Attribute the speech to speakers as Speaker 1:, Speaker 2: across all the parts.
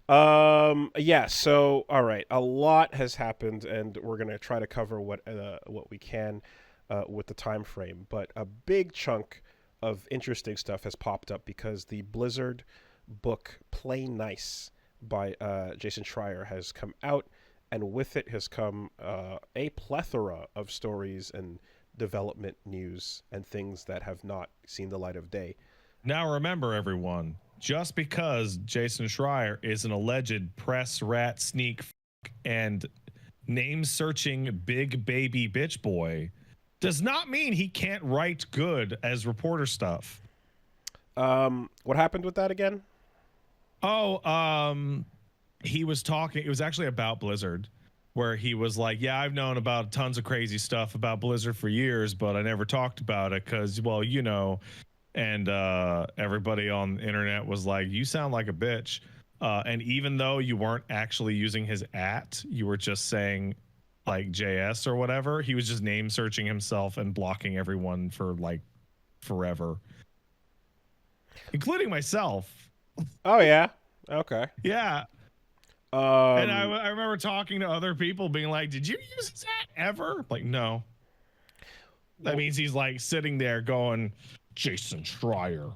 Speaker 1: Yeah. So, all right, a lot has happened, and we're gonna try to cover what we can, with the time frame. But a big chunk of interesting stuff has popped up because the Blizzard book "Play Nice" by Jason Schreier has come out, and with it has come a plethora of stories and development news and things that have not seen the light of day.
Speaker 2: Now remember, everyone, just because Jason Schreier is an alleged press rat sneak and name searching big baby bitch boy does not mean he can't write good as reporter stuff.
Speaker 1: What happened with that again?
Speaker 2: Oh, he was talking, it was actually about Blizzard, where he was like, yeah, I've known about tons of crazy stuff about Blizzard for years, but I never talked about it because, well, you know. And everybody on the internet was like, you sound like a bitch. And even though you weren't actually using his you were just saying like JS or whatever, he was just name searching himself and blocking everyone for like forever, including myself.
Speaker 1: Oh yeah. Okay.
Speaker 2: Yeah. And
Speaker 1: Um.
Speaker 2: I remember talking to other people being like, did you use his ever? Like, no. That means he's like sitting there going, Jason Schreier.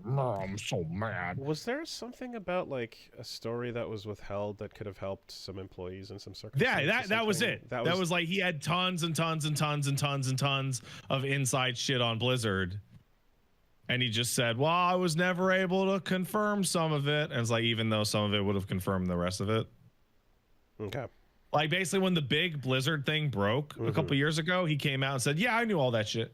Speaker 2: I'm so mad.
Speaker 1: Was there something about like a story that was withheld that could have helped some employees in some
Speaker 2: Yeah,
Speaker 1: circumstances?
Speaker 2: that was it. That was like he had tons and tons and tons and tons and tons of inside shit on Blizzard. And he just said, well, I was never able to confirm some of it. And it's like, even though some of it would have confirmed the rest of it.
Speaker 1: Okay.
Speaker 2: Like basically when the big Blizzard thing broke a couple years ago, he came out and said, yeah, I knew all that shit.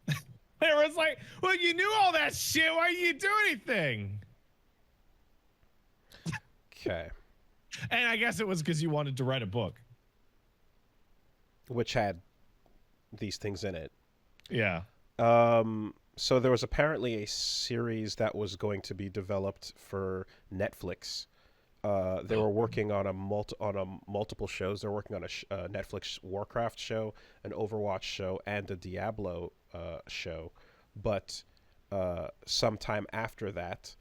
Speaker 2: It was like, well, you knew all that shit. Why didn't you do anything?
Speaker 1: Okay.
Speaker 2: And I guess it was because you wanted to write a book.
Speaker 1: Which had these things in it.
Speaker 2: Yeah.
Speaker 1: So there was apparently a series that was going to be developed for Netflix. They were working on multiple shows. They're working on a Netflix Warcraft show, an Overwatch show, and a Diablo show. But sometime after that,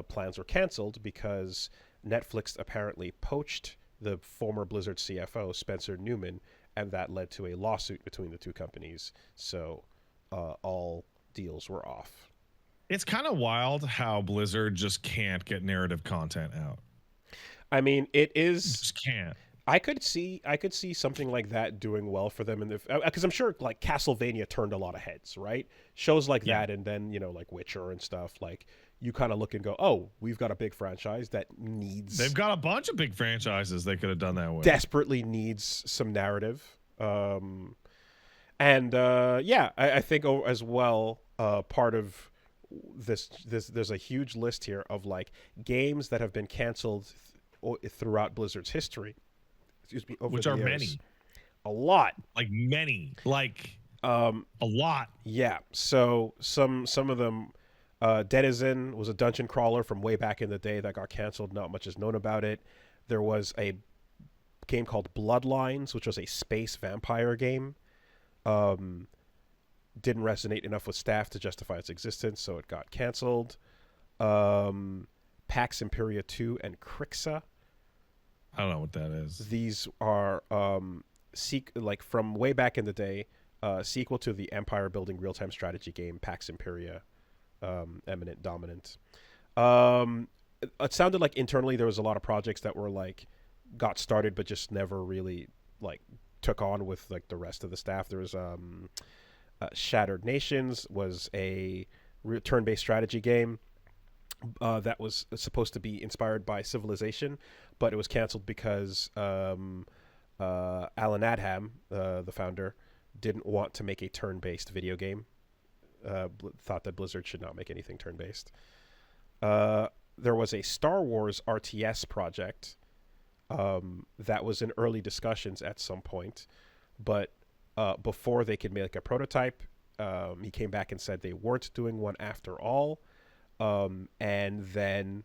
Speaker 1: plans were canceled because Netflix apparently poached the former Blizzard CFO, Spencer Newman, and that led to a lawsuit between the two companies. So all deals were off.
Speaker 2: It's kind of wild how Blizzard just can't get narrative content out.
Speaker 1: I mean, it is.
Speaker 2: Just can't.
Speaker 1: I could see something like that doing well for them in the, because I'm sure like Castlevania turned a lot of heads, right? Shows like that, and then like Witcher and stuff. Like you kind of look and go, oh, we've got a big franchise that needs.
Speaker 2: They've got a bunch of big franchises they could have done that with.
Speaker 1: Desperately needs some narrative, and yeah, I think as well. Part of this, there's a huge list here of like games that have been canceled throughout Blizzard's history. Excuse me, over
Speaker 2: which
Speaker 1: the
Speaker 2: are
Speaker 1: years.
Speaker 2: many,
Speaker 1: a lot,
Speaker 2: like many, like a lot.
Speaker 1: Yeah, so some of them. Denizen was a dungeon crawler from way back in the day that got canceled. Not much is known about it. There was a game called Bloodlines, which was a space vampire game. Didn't resonate enough with staff to justify its existence, so it got canceled. Pax Imperia 2 and Crixa.
Speaker 2: I don't know what that is.
Speaker 1: These are like from way back in the day, sequel to the empire building real time strategy game Pax Imperia, Eminent Dominant. It sounded like internally there was a lot of projects that were like got started but just never really like took on with like the rest of the staff. There was Shattered Nations was a turn-based strategy game that was supposed to be inspired by Civilization, but it was canceled because Alan Adham, the founder, didn't want to make a turn-based video game. Thought that Blizzard should not make anything turn-based. There was a Star Wars RTS project that was in early discussions at some point, but before they could make a prototype, he came back and said they weren't doing one after all. And then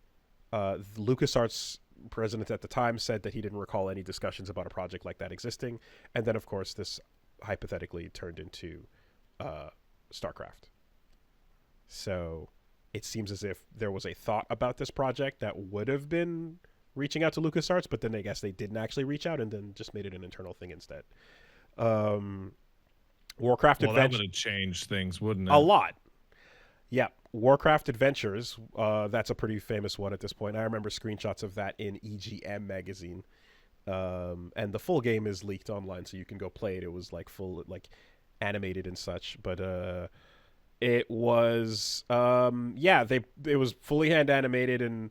Speaker 1: LucasArts president at the time said that he didn't recall any discussions about a project like that existing. And then, of course, this hypothetically turned into StarCraft. So it seems as if there was a thought about this project that would have been reaching out to LucasArts, but then I guess they didn't actually reach out and then just made it an internal thing instead. Um, Warcraft
Speaker 2: Well, that
Speaker 1: Adventure,
Speaker 2: would have changed things, wouldn't
Speaker 1: a
Speaker 2: it?
Speaker 1: lot. Yeah, Warcraft Adventures. That's a pretty famous one at this point. I remember screenshots of that in EGM magazine. And the full game is leaked online, so you can go play it. It was like full, like animated and such. But it was, yeah, it was fully hand animated and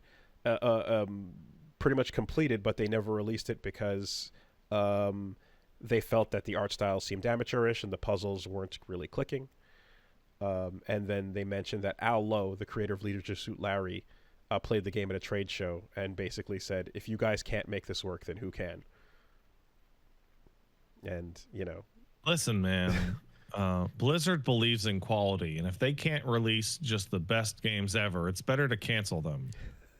Speaker 1: pretty much completed, but they never released it because they felt that the art style seemed amateurish and the puzzles weren't really clicking. And then they mentioned that Al Lowe, the creator of Leisure Suit Larry, played the game at a trade show and basically said, if you guys can't make this work, then who can? And, you know.
Speaker 2: Listen, man, Blizzard believes in quality, and if they can't release just the best games ever, it's better to cancel them.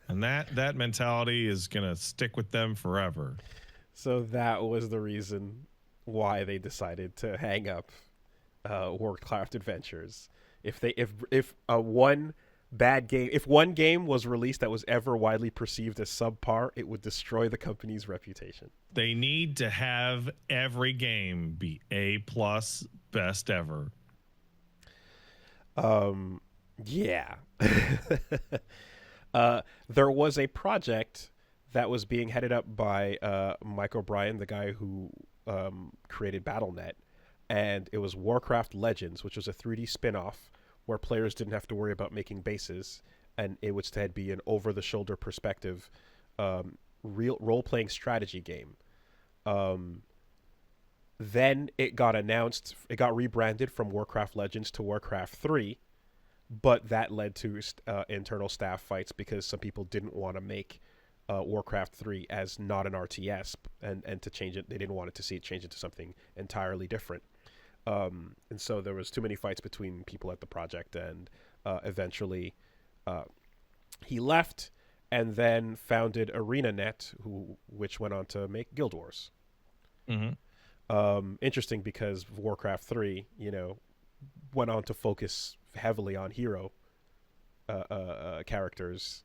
Speaker 2: And that mentality is going to stick with them forever.
Speaker 1: So that was the reason why they decided to hang up Warcraft Adventures. If one game was released that was ever widely perceived as subpar, it would destroy the company's reputation.
Speaker 2: They need to have every game be A+, best ever.
Speaker 1: Yeah. There was a project that was being headed up by Mike O'Brien, the guy who created BattleNet, and it was Warcraft Legends, which was a 3D spin-off where players didn't have to worry about making bases, and it would instead be an over-the-shoulder perspective real role-playing strategy game. Then it got announced, it got rebranded from Warcraft Legends to Warcraft 3, but that led to internal staff fights because some people didn't want to make Warcraft 3 as not an RTS, and to change it, they didn't want it to see it change into something entirely different. And so there was too many fights between people at the project, and eventually he left and then founded ArenaNet, which went on to make Guild Wars. Interesting because Warcraft 3, went on to focus heavily on hero characters,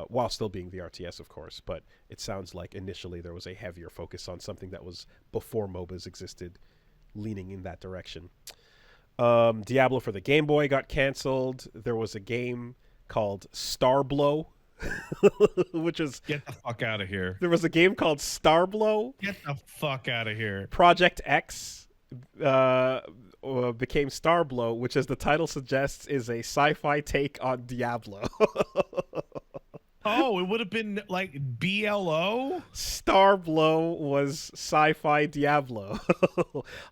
Speaker 1: while still being the RTS, of course. But it sounds like initially there was a heavier focus on something that was before MOBAs existed, leaning in that direction. Diablo for the Game Boy got canceled. There was a game called Starblow, which is...
Speaker 2: Get the fuck out of here.
Speaker 1: There was a game called Starblow.
Speaker 2: Get the fuck out of here.
Speaker 1: Project X became Starblow, which, as the title suggests, is a sci-fi take on Diablo.
Speaker 2: Oh, it would have been like BLO?
Speaker 1: Starblow was sci-fi Diablo.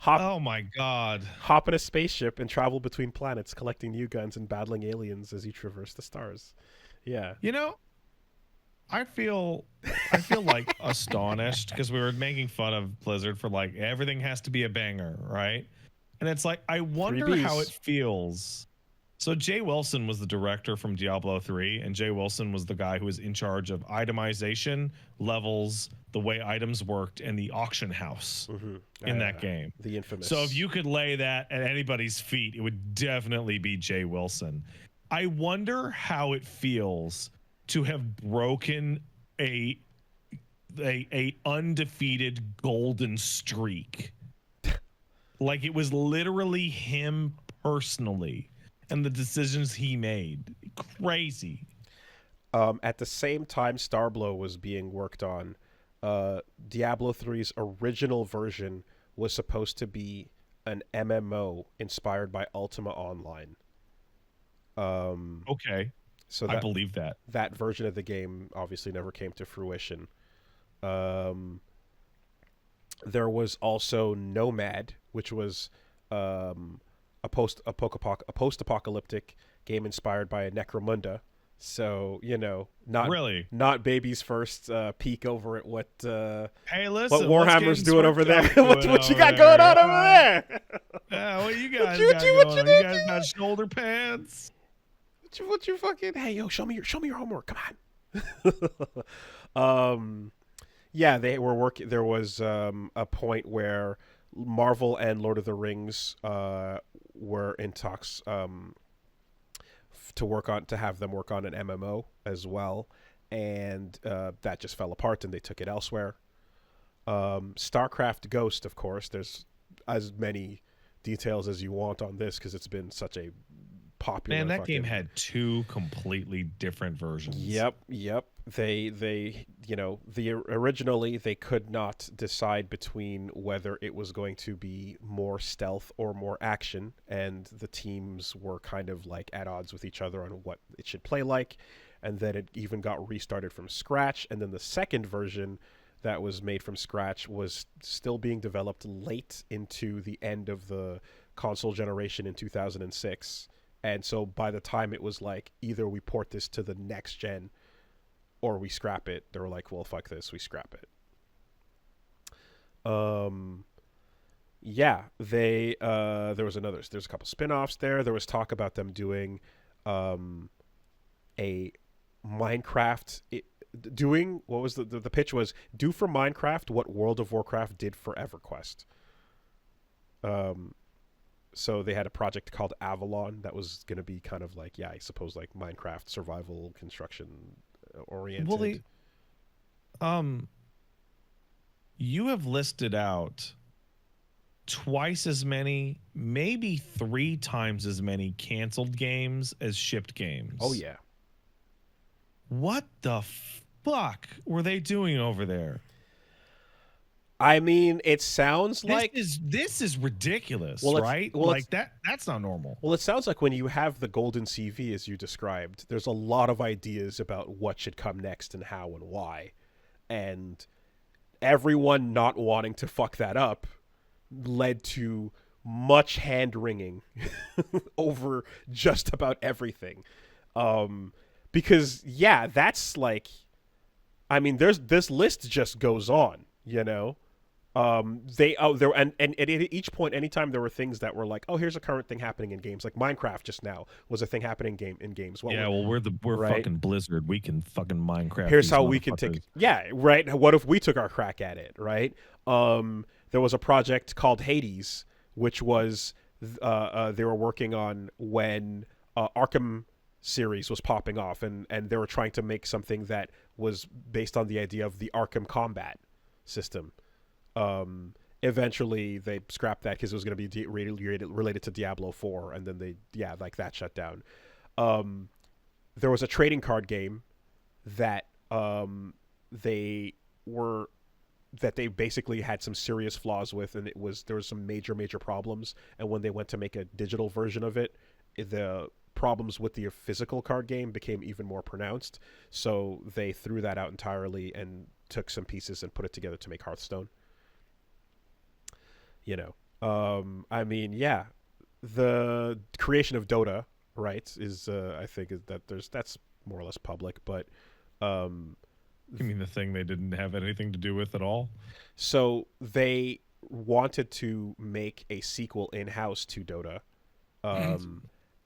Speaker 2: Oh my god.
Speaker 1: Hop in a spaceship and travel between planets, collecting new guns and battling aliens as you traverse the stars. Yeah.
Speaker 2: I feel like astonished because we were making fun of Blizzard for like everything has to be a banger, right? And it's like I wonder how it feels. So Jay Wilson was the director from Diablo 3, and Jay Wilson was the guy who was in charge of itemization, levels, the way items worked, and the auction house in that game.
Speaker 1: The infamous.
Speaker 2: So if you could lay that at anybody's feet, it would definitely be Jay Wilson. I wonder how it feels to have broken a undefeated golden streak. Like it was literally him personally. And the decisions he made. Crazy.
Speaker 1: At the same time Starblow was being worked on, Diablo 3's original version was supposed to be an MMO inspired by Ultima Online.
Speaker 2: Okay.
Speaker 1: So
Speaker 2: I believe that.
Speaker 1: That version of the game obviously never came to fruition. There was also Nomad, which was... a post-apocalyptic game inspired by a Necromunda. So, not baby's first peek over at what
Speaker 2: hey, listen,
Speaker 1: what Warhammer's doing over there. what you got
Speaker 2: there?
Speaker 1: Going on over there?
Speaker 2: Yeah, what you guys got going on? You guys got shoulder pads?
Speaker 1: What you fucking... Hey, yo, show me your homework. Come on. Yeah, they were working... There was a point where Marvel and Lord of the Rings were in talks to have them work on an MMO as well, and that just fell apart, and they took it elsewhere. StarCraft Ghost, of course. There's as many details as you want on this because it's been such a popular.
Speaker 2: Man, that game had two completely different versions.
Speaker 1: Yep. They originally they could not decide between whether it was going to be more stealth or more action, and the teams were kind of like at odds with each other on what it should play like, and then it even got restarted from scratch, and then the second version that was made from scratch was still being developed late into the end of the console generation in 2006. And so by the time it was like, either we port this to the next gen or we scrap it, they were like, well, fuck this, we scrap it. Yeah, there was there's a couple spin-offs there. There was talk about them doing a Minecraft, what was the pitch was, do for Minecraft what World of Warcraft did for EverQuest. So they had a project called Avalon that was going to be kind of like, I suppose like Minecraft survival construction oriented.
Speaker 2: Well, you have listed out twice as many, maybe 3 times as many canceled games as shipped games.
Speaker 1: Oh yeah.
Speaker 2: What the fuck were they doing over there?
Speaker 1: I mean, it sounds like
Speaker 2: this is ridiculous, right?
Speaker 1: Well,
Speaker 2: like that's not normal.
Speaker 1: Well, it sounds like when you have the golden CV as you described, there's a lot of ideas about what should come next and how and why. And everyone not wanting to fuck that up led to much hand-wringing over just about everything. Because that's like, I mean, this list just goes on, you know. And at each point, anytime there were things that were like, oh, here's a current thing happening in games, like Minecraft just now was a thing happening in games.
Speaker 2: We're right? fucking Blizzard. We can fucking Minecraft.
Speaker 1: Here's how we can take. Yeah, right. What if we took our crack at it, right? There was a project called Hades, which was they were working on when Arkham series was popping off, and they were trying to make something that was based on the idea of the Arkham combat system. Eventually they scrapped that because it was going to be related to Diablo 4, and then that shut down. There was a trading card game that they basically had some serious flaws with, and there was some major problems, and when they went to make a digital version of it, the problems with the physical card game became even more pronounced, so they threw that out entirely and took some pieces and put it together to make Hearthstone. You know, I mean, the creation of Dota, right, is I think that's more or less public, but
Speaker 2: you mean the thing they didn't have anything to do with at all?
Speaker 1: So they wanted to make a sequel in-house to Dota,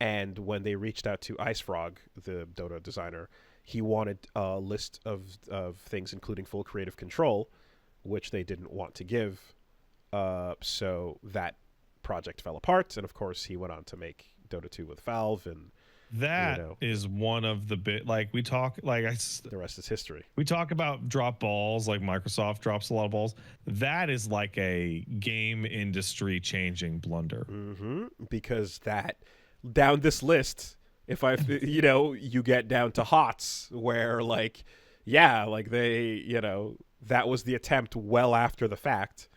Speaker 1: and when they reached out to IceFrog, the Dota designer, he wanted a list of things, including full creative control, which they didn't want to give. So that project fell apart, and of course he went on to make Dota 2 with Valve, and
Speaker 2: that is one of the we talk
Speaker 1: the rest is history.
Speaker 2: We talk about drop balls, like Microsoft drops a lot of balls. That is like a game industry changing blunder.
Speaker 1: Because that down this list, if you get down to HOTS, where that was the attempt well after the fact,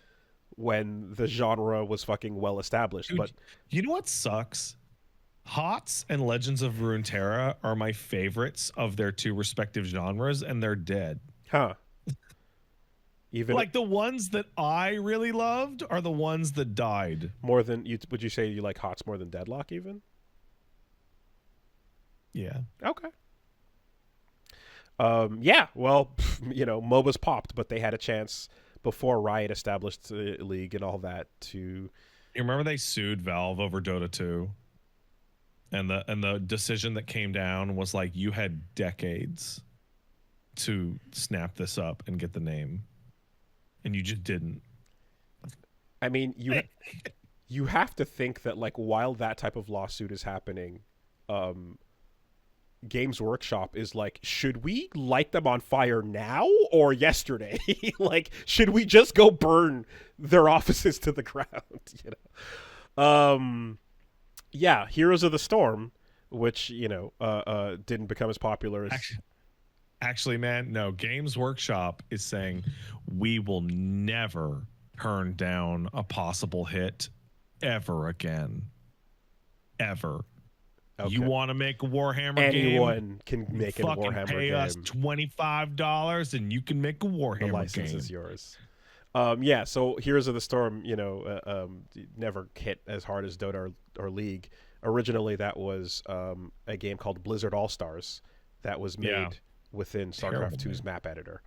Speaker 1: when the genre was fucking well established.
Speaker 2: Dude,
Speaker 1: but
Speaker 2: you know what sucks? HOTS and Legends of Runeterra are my favorites of their 2 respective genres, and they're dead.
Speaker 1: Huh. Even
Speaker 2: like the ones that I really loved are the ones that died.
Speaker 1: More than you? Would you say you like HOTS more than Deadlock even?
Speaker 2: Yeah.
Speaker 1: Okay. Yeah. Well, MOBAs popped, but they had a chance before Riot established League and all that to.
Speaker 2: You remember they sued Valve over Dota 2? And the decision that came down was like, you had decades to snap this up and get the name, and you just didn't.
Speaker 1: I mean, you have to think that, like, while that type of lawsuit is happening, Games Workshop is like, should we light them on fire now or yesterday? Like, should we just go burn their offices to the ground? You know, yeah, Heroes of the Storm, which didn't become as popular as.
Speaker 2: Actually, man, no. Games Workshop is saying we will never turn down a possible hit ever again. Ever.
Speaker 1: Okay.
Speaker 2: You want to make a Warhammer
Speaker 1: Anyone
Speaker 2: game?
Speaker 1: can make a Warhammer
Speaker 2: pay
Speaker 1: game.
Speaker 2: us $25 and you can make a Warhammer game.
Speaker 1: The license is yours. Yeah, so Heroes of the Storm, never hit as hard as Dota or League. Originally, that was a game called Blizzard All-Stars that was made within StarCraft 2's map editor.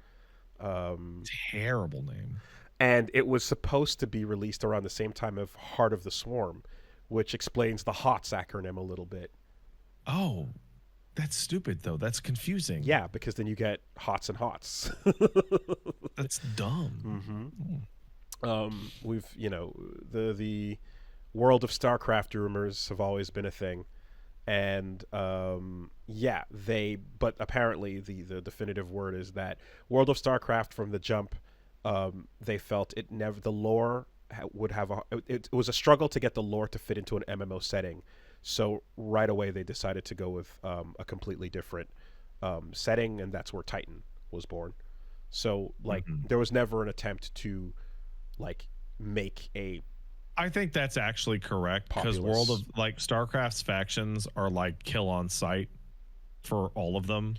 Speaker 2: Terrible name.
Speaker 1: And it was supposed to be released around the same time of Heart of the Swarm, which explains the HOTS acronym a little bit.
Speaker 2: Oh, that's stupid, though. That's confusing.
Speaker 1: Yeah, because then you get HOTS and HOTS.
Speaker 2: That's dumb.
Speaker 1: We've, the world of StarCraft rumors have always been a thing. And, but apparently the definitive word is that World of StarCraft from the jump, they felt the lore would have it was a struggle to get the lore to fit into an MMO setting. So right away they decided to go with a completely different setting, and that's where Titan was born. So there was never an attempt to make a.
Speaker 2: I think that's actually correct, because World of StarCraft's factions are kill on sight for all of them.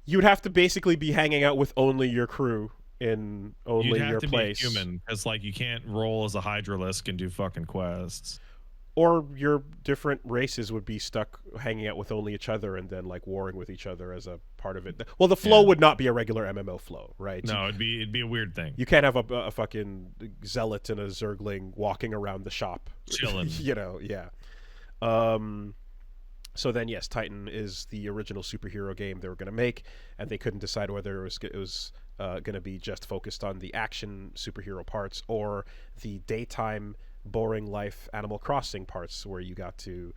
Speaker 1: You'd have to basically be hanging out with only your crew in only your place.
Speaker 2: You'd have to be human, because you can't roll as a Hydralisk and do fucking quests.
Speaker 1: Or your different races would be stuck hanging out with only each other and then warring with each other as a part of it. Well, the flow would not be a regular MMO flow, right?
Speaker 2: No, it'd be a weird thing.
Speaker 1: You can't have a fucking zealot and a zergling walking around the shop,
Speaker 2: chilling.
Speaker 1: Yeah. So then, yes, Titan is the original superhero game they were going to make, and they couldn't decide whether it was going to be just focused on the action superhero parts or the daytime boring life Animal Crossing parts where you got to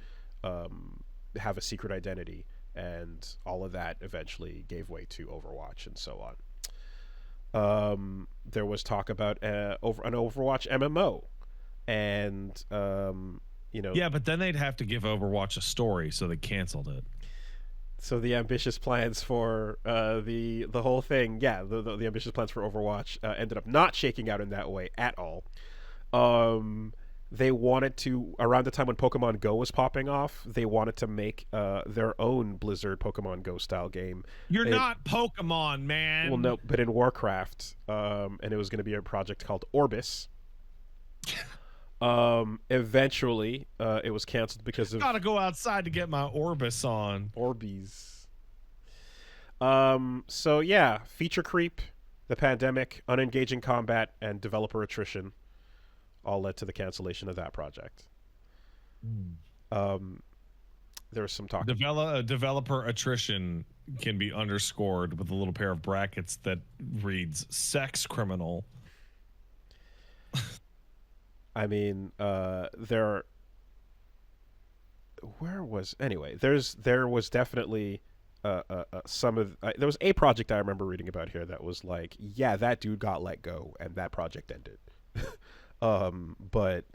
Speaker 1: have a secret identity, and all of that eventually gave way to Overwatch and so on. There was talk about an Overwatch MMO, and
Speaker 2: yeah, but then they'd have to give Overwatch a story, so they canceled it.
Speaker 1: So the ambitious plans for the whole thing, the ambitious plans for Overwatch ended up not shaking out in that way at all. They wanted to, around the time when Pokemon Go was popping off, they wanted to make their own Blizzard Pokemon Go style game.
Speaker 2: You're not Pokemon, man.
Speaker 1: Well, no, but in Warcraft, and it was going to be a project called Orbis. Eventually, it was canceled because of.
Speaker 2: Gotta go outside to get my Orbis on.
Speaker 1: Orbeez. So yeah, feature creep, the pandemic, unengaging combat, and developer attrition all led to the cancellation of that project. There was some talk.
Speaker 2: Developer attrition can be underscored with a little pair of brackets that reads "sex criminal."
Speaker 1: I mean, there was definitely some of there was a project I remember reading about here that was that dude got let go and that project ended. But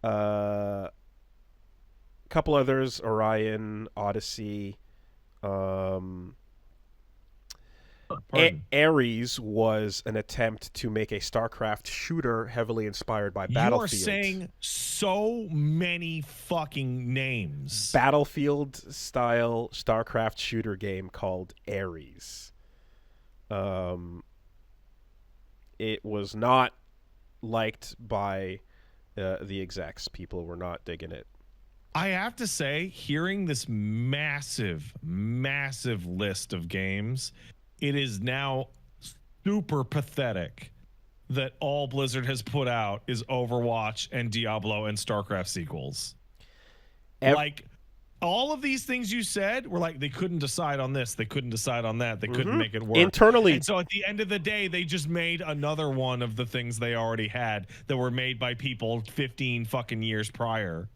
Speaker 1: a couple others, Orion, Odyssey, Ares was an attempt to make a StarCraft shooter heavily inspired by Battlefield.
Speaker 2: You are saying so many fucking names.
Speaker 1: Battlefield style StarCraft shooter game called Ares. It was not liked by the execs. People were not digging it.
Speaker 2: I have to say, hearing this massive list of games, it is now super pathetic that all Blizzard has put out is Overwatch and Diablo and StarCraft sequels. All of these things you said were they couldn't decide on this, they couldn't decide on that, they couldn't make it work
Speaker 1: internally.
Speaker 2: And so at the end of the day, they just made another one of the things they already had that were made by people 15 fucking years prior.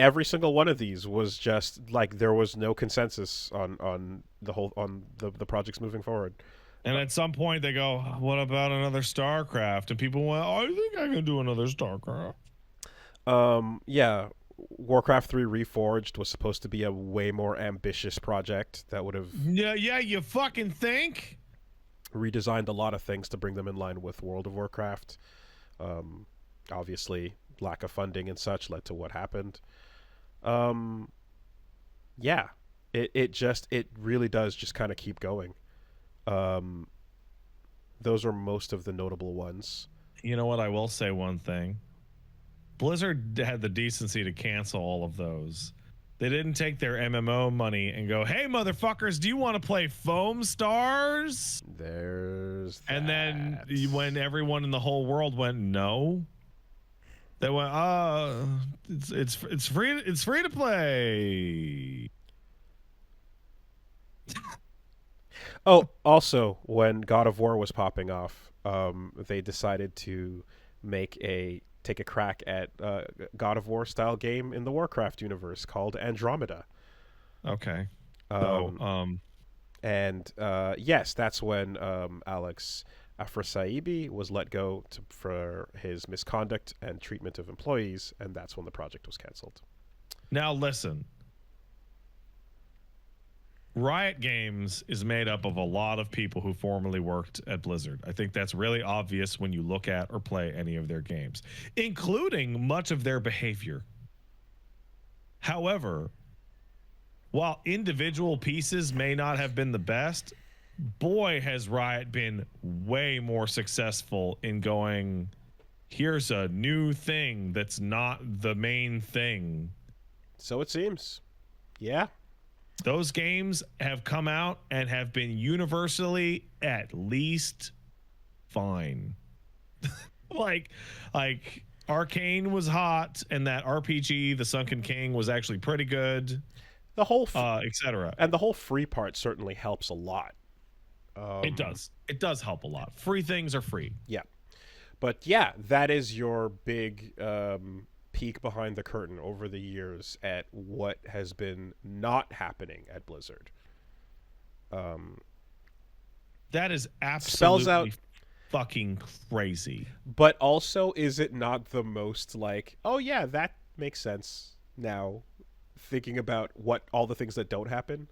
Speaker 1: every single one of these was just like there was no consensus on the projects moving forward.
Speaker 2: And at some point they go, what about another StarCraft? And people went, oh, I think I can do another StarCraft.
Speaker 1: Yeah, Warcraft 3 Reforged was supposed to be a way more ambitious project that would have
Speaker 2: Yeah, you fucking think?
Speaker 1: redesigned a lot of things to bring them in line with World of Warcraft. Obviously, lack of funding and such led to what happened. Yeah, it really does just kind of keep going. Those are most of the notable ones.
Speaker 2: You know what? I will say one thing. Blizzard had the decency to cancel all of those. They didn't take their MMO money and go, hey, motherfuckers, do you want to play Foam Stars?
Speaker 1: There's that.
Speaker 2: And then when everyone in the whole world went, no, they went, it's free to play.
Speaker 1: Oh, also, when God of War was popping off, they decided to take a crack at God of War style game in the Warcraft universe called Andromeda.
Speaker 2: Okay.
Speaker 1: Yes, that's when Alex Afrasiabi was let go for his misconduct and treatment of employees, and that's when the project was canceled.
Speaker 2: Now listen. Riot Games is made up of a lot of people who formerly worked at Blizzard. I think that's really obvious when you look at or play any of their games, including much of their behavior. However, while individual pieces may not have been the best, boy, has Riot been way more successful in going, here's a new thing that's not the main thing.
Speaker 1: So it seems. Yeah.
Speaker 2: Those games have come out and have been universally at least fine. like Arcane was hot, and that RPG, The Sunken King, was actually pretty good.
Speaker 1: The whole
Speaker 2: etc.
Speaker 1: And the whole free part certainly helps a lot.
Speaker 2: It does. It does help a lot. Free things are free.
Speaker 1: Yeah. But yeah, that is your big peek behind the curtain over the years at what has been not happening at Blizzard.
Speaker 2: That is absolutely
Speaker 1: spells out
Speaker 2: fucking crazy.
Speaker 1: But also, is it not the most like, oh yeah, that makes sense now, thinking about what all the things that don't happen,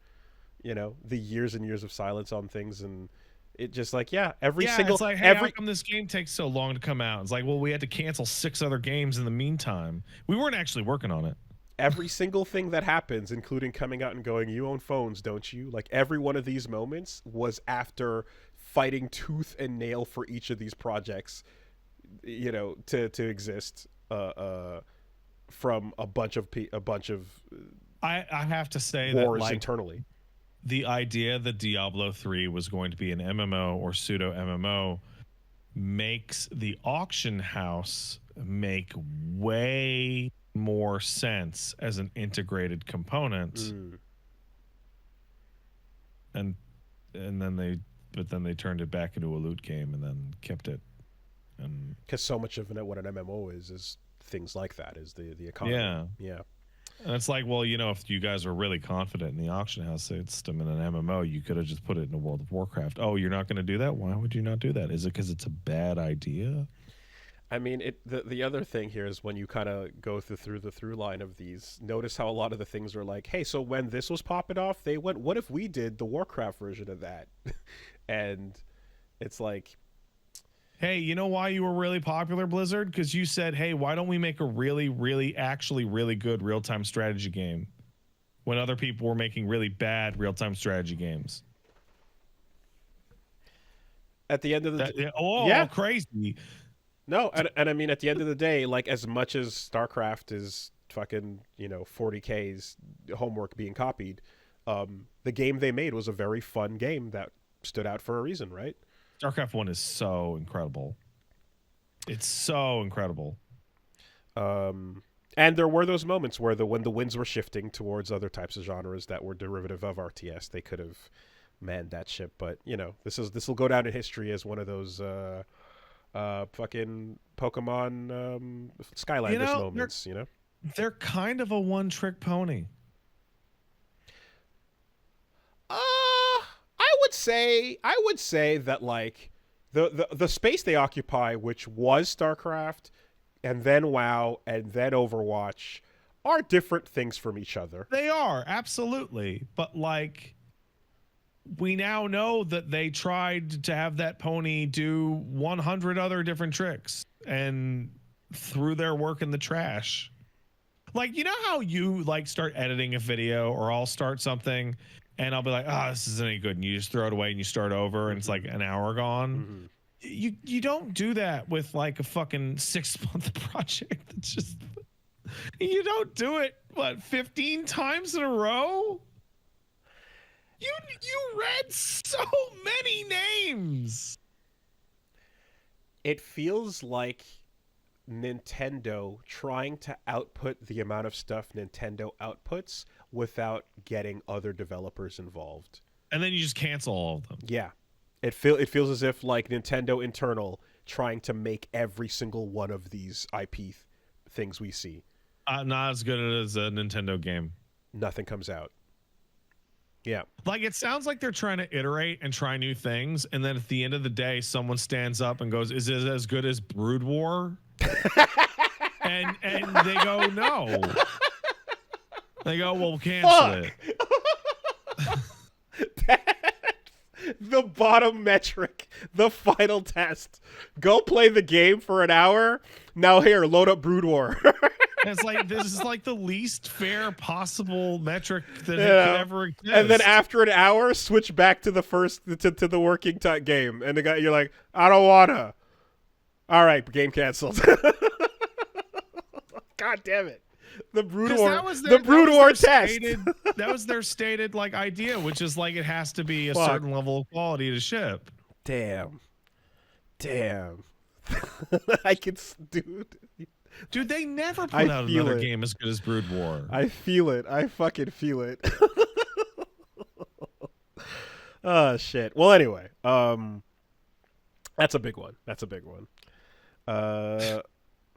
Speaker 1: you know, the years and years of silence on things, and it just like, yeah,
Speaker 2: it's like, hey, how come this game takes so long to come out? It's like, well, we had to cancel 6 other games in the meantime. We weren't actually working on it.
Speaker 1: Every single thing that happens, including coming out and going, you own phones, don't you? Like, every one of these moments was after fighting tooth and nail for each of these projects, you know, to exist from a bunch of
Speaker 2: I have to say
Speaker 1: wars
Speaker 2: that, like,
Speaker 1: internally.
Speaker 2: The idea that Diablo 3 was going to be an MMO or pseudo MMO makes the auction house make way more sense as an integrated component. And then they turned it back into a loot game and then kept it. And
Speaker 1: because so much of what an MMO is things like that, is the economy. Yeah.
Speaker 2: And it's like, well, you know, if you guys were really confident in the auction house system in an MMO, you could have just put it in a World of Warcraft. Oh, you're not going to do that? Why would you not do that? Is it because it's a bad idea?
Speaker 1: I mean, the other thing here is when you kind of go through the through line of these, notice how a lot of the things are like, hey, so when this was popping off, they went, what if we did the Warcraft version of that? And it's like,
Speaker 2: hey, you know why you were really popular, Blizzard? Because you said, hey, why don't we make a really, really, actually really good real-time strategy game when other people were making really bad real-time strategy games?
Speaker 1: At the end of the
Speaker 2: day, crazy.
Speaker 1: No, and I mean, at the end of the day, like, as much as StarCraft is fucking, you know, 40K's homework being copied, the game they made was a very fun game that stood out for a reason, right?
Speaker 2: StarCraft 1 is so incredible. It's so incredible.
Speaker 1: And there were those moments where when the winds were shifting towards other types of genres that were derivative of RTS, they could have manned that ship. But, you know, this will go down in history as one of those fucking Pokemon Skylanders moments, you know?
Speaker 2: They're kind of a one-trick pony.
Speaker 1: I would say that like the space they occupy, which was StarCraft, and then WoW, and then Overwatch, are different things from each other.
Speaker 2: They are, absolutely. But like, we now know that they tried to have that pony do 100 other different tricks and threw their work in the trash. Like, you know how you like start editing a video, or I'll start something and I'll be like, oh, this isn't any good. And you just throw it away and you start over and it's like an hour gone.
Speaker 1: Mm-hmm.
Speaker 2: You don't do that with like a fucking 6-month project. It's just, you don't do it, what, 15 times in a row? You read so many names.
Speaker 1: It feels like Nintendo trying to output the amount of stuff Nintendo outputs without getting other developers involved.
Speaker 2: And then you just cancel all of them.
Speaker 1: Yeah. It feels as if like Nintendo internal trying to make every single one of these IP things we see.
Speaker 2: Not as good as a Nintendo game.
Speaker 1: Nothing comes out. Yeah.
Speaker 2: Like, it sounds like they're trying to iterate and try new things, and then at the end of the day, someone stands up and goes, "Is it as good as Brood War?" and they go, "No." They go, "Well, cancel it."
Speaker 1: The bottom metric, the final test. Go play the game for an hour. Now here, load up Brood War.
Speaker 2: It's like, this is like the least fair possible metric that it could ever exist.
Speaker 1: And then after an hour, switch back to the first to the working game, and the guy, you're like, I don't wanna. All right, game canceled. God damn it. The Brood War, the Brood War test.
Speaker 2: That was their stated like idea, which is like it has to be a certain level of quality to ship.
Speaker 1: Damn. I could,
Speaker 2: dude, they never put out another game as good as Brood War.
Speaker 1: I feel it. I fucking feel it. Oh shit. Well, anyway, that's a big one.